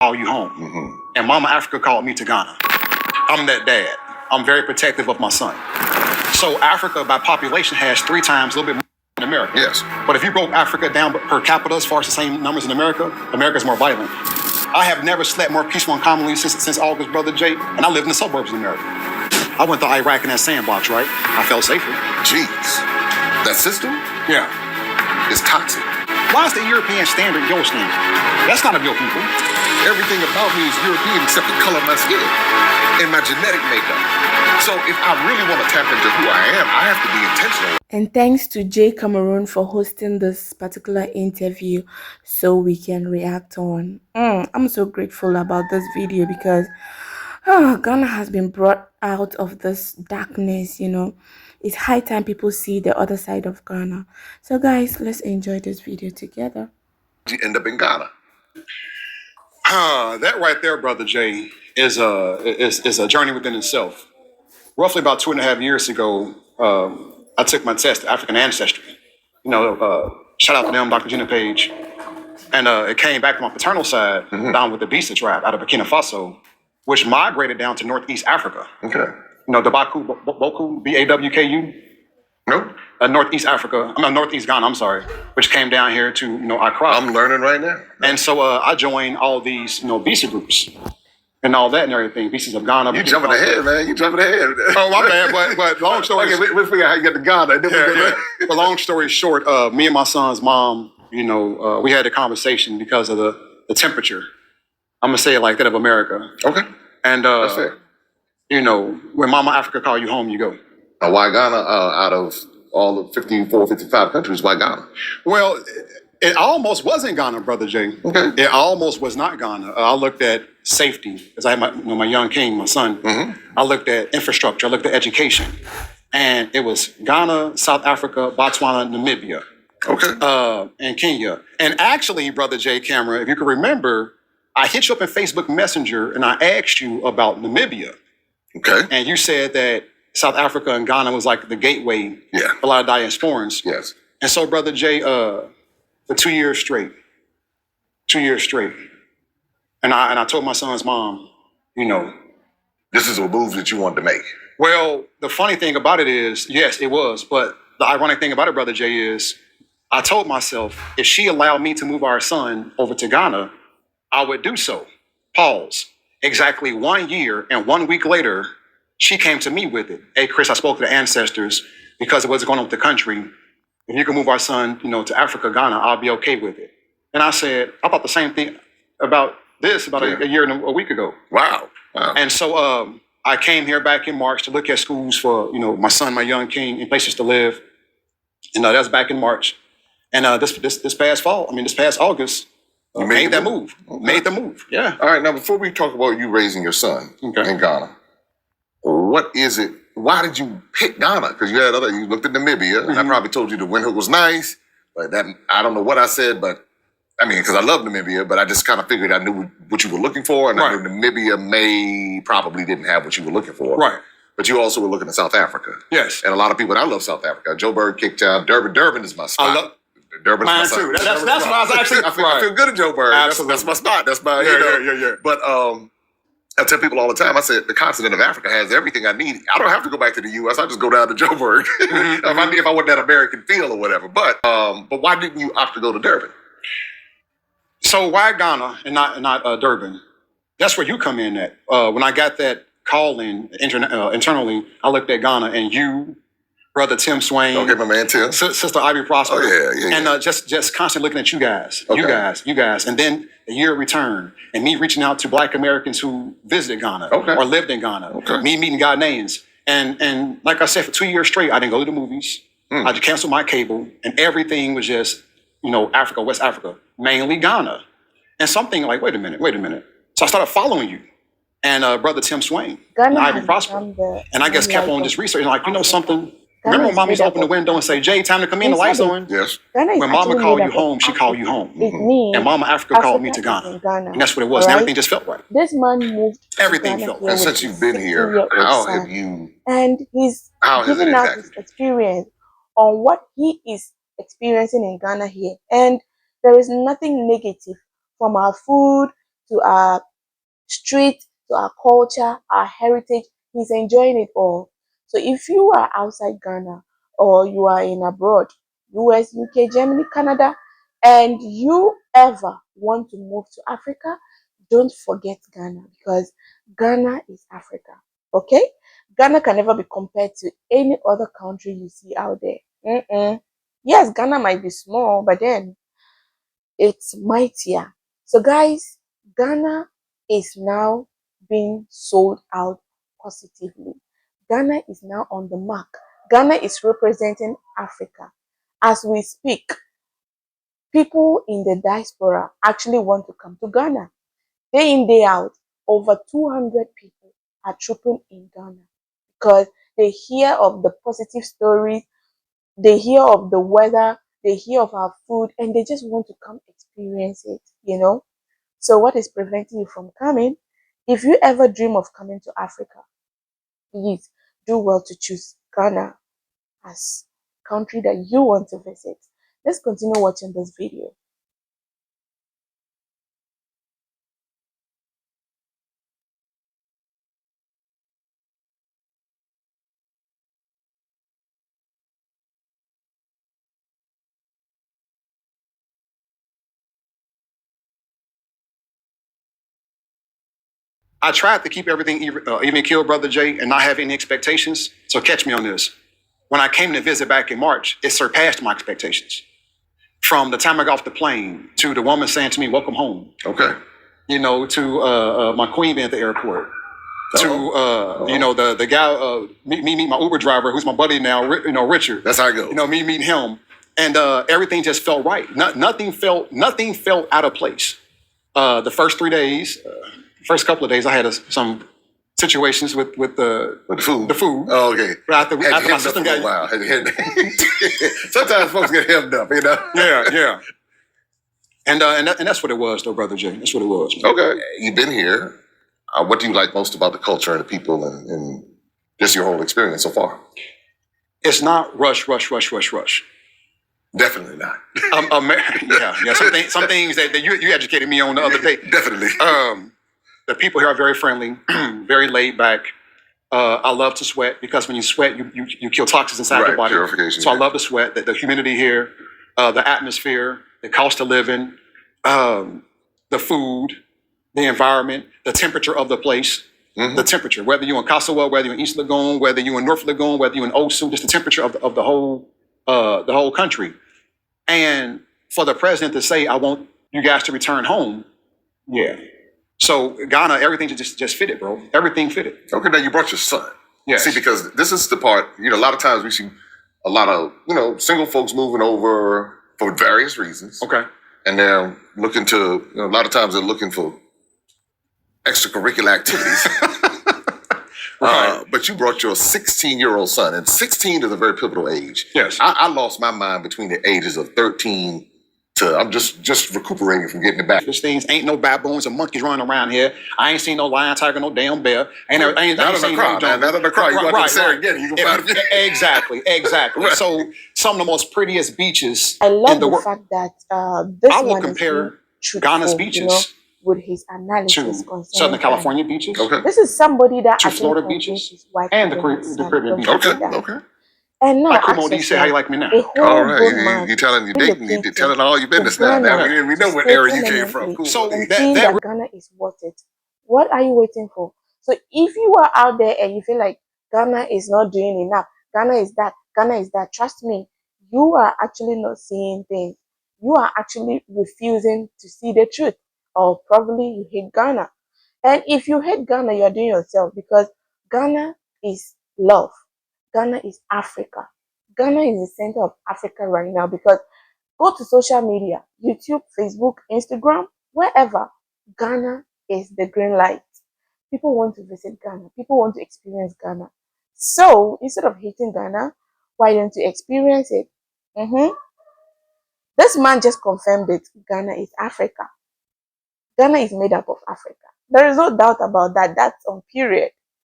call you home. And Mama Africa called me to Ghana. I'm that dad. I'm very protective of my son. So Africa, by population, has 3 times a little bit more than America. Yes. But if you broke Africa down per capita as far as the same numbers in America, America's more violent. I have never slept more peaceful and calmly since August, Brother Jay, and I lived in the suburbs of America. I went to Iraq in that sandbox, right? I felt safer. Jeez. That system? Yeah. Is toxic. Why is the European standard your standard? That's not of your people. Everything about me is European except the color of my skin and my genetic makeup. So if I really want to tap into who I am, I have to be intentional. And thanks to Jay Cameron for hosting this particular interview so we can react on. I'm so grateful about this video because Ghana has been brought out of this darkness, you know. It's high time people see the other side of Ghana. So guys, let's enjoy this video together. You end up in Ghana. That right there, Brother Jay, is a journey within itself. Roughly about 2.5 years ago, I took my test, African ancestry. You know, shout out to them, Dr. Gina Page. And it came back to my paternal side, down with the Bisa tribe out of Burkina Faso, which migrated down to Northeast Africa. Okay. You know, the Boku, B-A-W-K-U? Nope. Northeast Africa, Northeast Ghana, I'm sorry, which came down here to, you know, Accra. I'm learning right now. And so I joined all these, you know, Bisa groups and all that and everything. Visas of Ghana. You jumping ahead, man. You jumping ahead. Oh, my bad. But long story. Okay, let's figure out how you get to Ghana. But long story short, me and my son's mom, you know, we had a conversation because of the temperature. I'm gonna say it like that of America. Okay. And that's fair. You know, when Mama Africa call you home, you go. Now, why Ghana? Out of all the 55 countries, why Ghana? Well, it almost wasn't Ghana, Brother Jay. Okay. It almost was not Ghana. I looked at safety, because I had my young king, my son. I looked at infrastructure. I looked at education. And it was Ghana, South Africa, Botswana, Namibia. Okay. And Kenya. And actually, Brother Jay Camera, if you can remember, I hit you up in Facebook Messenger and I asked you about Namibia. Okay. And you said that South Africa and Ghana was like the gateway for a lot of diasporans. Yes. And so, Brother Jay, for 2 years straight, and I told my son's mom, you know, this is a move that you wanted to make. Well, the funny thing about it is, yes, it was. But the ironic thing about it, Brother Jay, is I told myself if she allowed me to move our son over to Ghana, I would do so. Pause. Exactly 1 year and 1 week later, she came to me with it. Hey, Chris, I spoke to the ancestors because of what's going on with the country. If you can move our son, you know, to Africa, Ghana, I'll be okay with it. And I said, I thought the same thing about this about a year and a week ago. Wow. And so I came here back in March to look at schools for, you know, my son, my young king, and places to live. And that was back in March. And this past August, made that move. Okay. Made the move. Yeah. All right. Now, before we talk about you raising your son in Ghana, what is it? Why did you pick Ghana? Because you looked at Namibia, and I probably told you the winter was nice, but I don't know what I said, but I mean, because I love Namibia, but I just kind of figured I knew what you were looking for, and I knew Namibia probably didn't have what you were looking for. Right. But you also were looking at South Africa. Yes. And a lot of people, and I love South Africa. Joburg, Cape Town, Durban. Durban is my spot. I love Durban's mine my spot. too. That's what I was actually. I feel good at Joburg. Absolutely. That's my spot. That's my, yeah. But I tell people all the time, I said, the continent of Africa has everything I need. I don't have to go back to the U.S. I just go down to Joburg if I want that American feel or whatever. But why didn't you opt to go to Durban? So why Ghana and not Durban? That's where you come in at. When I got that call in internally, I looked at Ghana and you, Brother Tim Swain. Okay, my man Tim. Sister Ivy Prosper. Oh, yeah. And just constantly looking at you guys. Okay. You guys. And then a year return and me reaching out to Black Americans who visited Ghana or lived in Ghana. Me meeting Ghanaians. And like I said, for 2 years straight, I didn't go to the movies. I just canceled my cable and everything was just, you know, Africa, West Africa, mainly Ghana. And something like, wait a minute. So I started following you and Brother Tim Swain, and Ivy Prosper. And I just kept on just researching, like, you know something? Remember when mommy's open the window and say, Jay, time to come in, the lights on? Yes. When mama called you home, she called you home. And Mama Africa called me to Ghana. And that's what it was. And everything just felt right. This man moved. Everything felt right. And since you've been here, how have you... And he's giving us his experience on what he is experiencing in Ghana here. And there is nothing negative from our food to our street, to our culture, our heritage. He's enjoying it all. So if you are outside Ghana or you are in abroad, US, UK, Germany, Canada, and you ever want to move to Africa, don't forget Ghana, because Ghana is Africa. Okay? Ghana can never be compared to any other country you see out there. Yes, Ghana might be small, but then it's mightier. So guys, Ghana is now being sold out positively. Ghana is now on the mark. Ghana is representing Africa. As we speak, people in the diaspora actually want to come to Ghana. Day in, day out, over 200 people are trooping in Ghana because they hear of the positive stories, they hear of the weather, they hear of our food, and they just want to come experience it, you know. So what is preventing you from coming? If you ever dream of coming to Africa, please do well to choose Ghana as country that you want to visit. Let's continue watching this video. I tried to keep everything even keel, Brother Jay, and not have any expectations. So catch me on this. When I came to visit back in March, it surpassed my expectations. From the time I got off the plane to the woman saying to me, "Welcome home." Okay. You know, to my queen being at the airport. To you know, the guy me meet my Uber driver, who's my buddy now, Richard. That's how I go. You know, me meeting him, and everything just felt right. Nothing felt out of place. The first 3 days, first couple of days, I had some situations with the food. The food. Oh, okay. But after my system got wow. Sometimes folks get hemmed up, you know. Yeah. And that's what it was, though, Brother Jay. That's what it was. Man. Okay, you've been here. What do you like most about the culture and the people and just your whole experience so far? It's not rush. Definitely not. Yeah. Some things that you educated me on the other day. Definitely. The people here are very friendly, very laid back. I love to sweat because when you sweat, you kill toxins inside the body. Purification. So I love to sweat. The humidity here, the atmosphere, the cost of living, the food, the environment, the temperature of the place. The temperature, whether you're in Kasawa, whether you're in East Lagoon, whether you're in North Lagoon, whether you're in Osu, just the temperature of the whole country. And for the president to say, "I want you guys to return home," yeah. So Ghana, everything just fitted, bro. Everything fitted. Okay, now you brought your son. Yeah. See, because this is the part, a lot of times we see a lot of, single folks moving over for various reasons. Okay. And they're looking to, a lot of times they're looking for extracurricular activities. Right. But you brought your 16-year-old son, and 16 is a very pivotal age. Yes. I lost my mind between the ages of 13 to, I'm just recuperating from getting it back. These things ain't no baboons or monkeys running around here. I ain't seen no lion, tiger, no damn bear. Not in the crowd. You go to Serengeti, you can find Exactly. Right. So some of the most prettiest beaches I love in the world. fact that this I will man compare is Ghana's beaches with his analysis to Southern California beaches. Okay. This is somebody that to Florida beaches his wife and the Caribbean beaches. Okay. And now, like, come on, you say how you like me now. All right, you're telling you dating, you're telling all your business now. We know what area you came from. Cool. So that Ghana is worth it. What are you waiting for? So if you are out there and you feel like Ghana is not doing enough, Ghana is that, trust me, you are actually not seeing things. You are actually refusing to see the truth, or probably you hate Ghana. And if you hate Ghana, you are doing yourself, because Ghana is love. Ghana is Africa. Ghana is the center of Africa right now, because go to social media, YouTube, Facebook, Instagram, wherever. Ghana is the green light. People want to visit Ghana. People want to experience Ghana. So instead of hating Ghana, why don't you experience it? This man just confirmed it. Ghana is Africa. Ghana is made up of Africa. There is no doubt about that. That's on period.